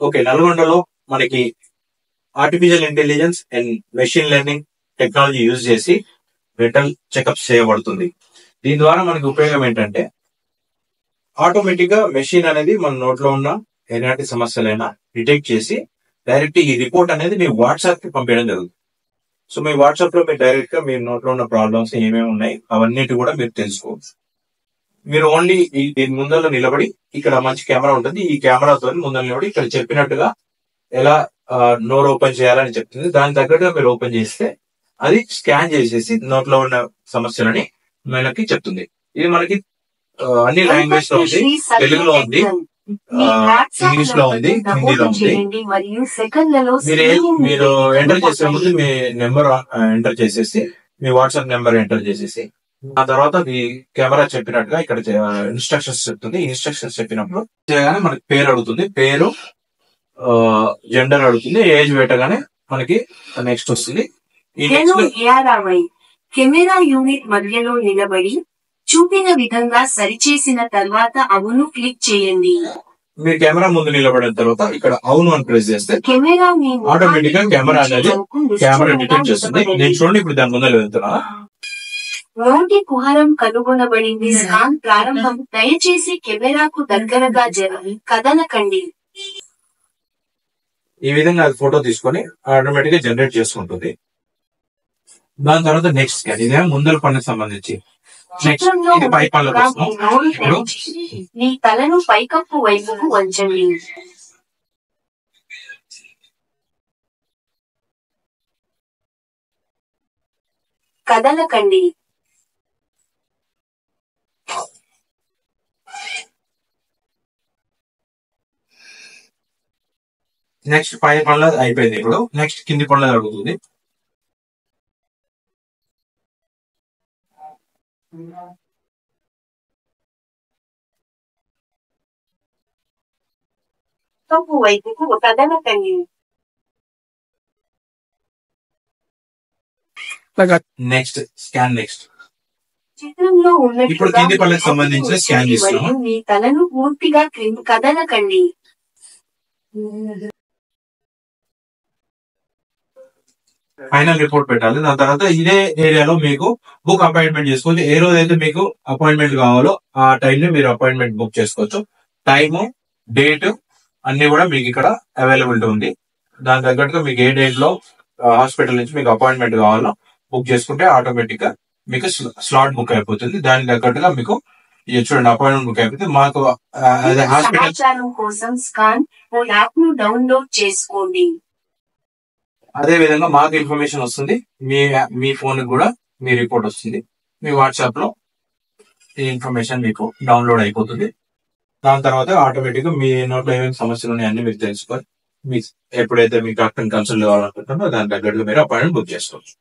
Okay, నల్గొండలో మనకి artificial intelligence and machine learning technology use చేసి డెంటల్ చెకప్ చేయబడుతుంది. దీని ద్వారా మనకి ఉపయోగం ఏంటంటే ఆటోమేటిక్ గా మెషిన్ అనేది మన నోట్లో ఉన్న ఎలాంటి సమస్యలైనా డిటెక్ట్ చేసి డైరెక్ట్ ఈ రిపోర్ట్ అనేది మీ వాట్సాప్ కి పంపించడం జరుగుతుంది. సో మీ వాట్సాప్ లో మీరు డైరెక్ట్ గా మీ నోట్లో ఉన్న ప్రాబ్లమ్స్ ఏమేమి ఉన్నాయి అవన్నిటి కూడా మీరు తెలుసుకోవచ్చు. మీరు ఓన్లీ దీని ముందర నిలబడి, ఇక్కడ మంచి కెమెరా ఉంటుంది, ఈ కెమెరాతో ముందర నిలబడి ఇక్కడ చెప్పినట్టుగా ఎలా నోరు ఓపెన్ చేయాలని చెప్తుంది. దాని తగ్గట్టుగా మీరు ఓపెన్ చేస్తే అది స్కాన్ చేసేసి నోట్లో ఉన్న సమస్యలని మనకి చెప్తుంది. ఇది మనకి అన్ని లాంగ్వేజ్ లో ఉంది, తెలుగులో ఉంది, ఇంగ్లీష్ లో ఉంది, హిందీలో ఉంది. మీరు ఎంటర్ చేసే ముందు మీ నెంబర్ ఎంటర్ చేసేసి, మీ వాట్సాప్ నెంబర్ ఎంటర్ చేసేసి, ఆ తర్వాత మీ కెమెరా చెప్పినట్టుగా ఇక్కడ ఇన్స్ట్రక్షన్స్ చెప్తుంది. ఇన్స్ట్రక్షన్స్ చెప్పినప్పుడు చేయగానే మనకి పేరు అడుగుతుంది, పేరు, జెండర్ అడుగుతుంది, ఏజ్ పెట్టగానే మనకి నెక్స్ట్ వస్తుంది. కెమెరా యూనిట్ మధ్యలో నిలబడి చూపిన విధంగా సరిచేసిన తర్వాత అవును క్లిక్ చేయండి. మీరు కెమెరా ముందు నిలబడిన తర్వాత ఇక్కడ అవును అని ప్రెస్ చేస్తే కెమెరా ఆటోమేటిక్ గా కెమెరా అనేది కెమెరా డిటెక్ట్ చేస్తుంది. నేను చూడండి ఇప్పుడు దాని ముందు వెళ్తున్నా. నోటి కుహరం కనుగొనబడింది. స్కాన్ ప్రారంభం. దయచేసి కెమెరాకు దగ్గరగా కదలకండి. ఈ విధంగా అది ఫోటో తీసుకొని ఆటోమేటిక్ గా జనరేట్ చేసుకుంటుంది. దాని తర్వాత నెక్స్ట్ స్కాన్, ఇదే ముందర పనికి సంబంధించి ఇది పై పనులకు వస్తాం. మీ తలను పైకప్పు వైపుకు వంచండి. కదలకండి. నెక్స్ట్ పై పనులు అయిపోయింది. ఇప్పుడు నెక్స్ట్ కింది పనులు అడుగుతుంది. తప్పు వైపుకు కదలకండి. Next scan. నెక్స్ట్ చిత్రంలో ఇప్పుడు కింది పనులకు సంబంధించిన స్కాన్ చేస్తున్నాం. మీ తలను పూర్తిగా కదలకండి. ఫైనల్ రిపోర్ట్ పెట్టాలి. దాని తర్వాత ఇదే ఏరియాలో మీకు బుక్ అపాయింట్మెంట్ చేసుకోవచ్చు. ఏ రోజు అయితే మీకు అపాయింట్మెంట్ కావాలో ఆ టైంలో మీరు అపాయింట్మెంట్ బుక్ చేసుకోవచ్చు. టైము, డేట్ అన్ని కూడా మీకు ఇక్కడ అవైలబిలిటీ ఉంది. దాని తగ్గట్టుగా మీకు ఏ డేట్ లో హాస్పిటల్ నుంచి మీకు అపాయింట్మెంట్ కావాలో బుక్ చేసుకుంటే ఆటోమేటిక్ గా మీకు స్లాట్ బుక్ అయిపోతుంది. దానికి తగ్గట్టుగా మీకు చూడండి అపాయింట్మెంట్ బుక్ అయిపోతుంది. మాకు హాస్పిటల్ కోసం స్కాన్ యాప్ ను డౌన్లోడ్ చేసుకోండి. అదే విధంగా మాకు ఇన్ఫర్మేషన్ వస్తుంది, మీ ఫోన్ కూడా మీ రిపోర్ట్ వస్తుంది. మీ వాట్సాప్ లో ఈ ఇన్ఫర్మేషన్ మీకు డౌన్లోడ్ అయిపోతుంది. దాని తర్వాత ఆటోమేటిక్ గా మీ నోట్లో ఏమేమి సమస్యలు ఉన్నాయి అన్ని మీరు తెలుసుకొని ఎప్పుడైతే మీ డాక్టర్ కన్సల్ట్ కావాలనుకుంటున్నారో దాని తగ్గట్టుగా మీరు అపాయింట్మెంట్ బుక్ చేసుకోవచ్చు.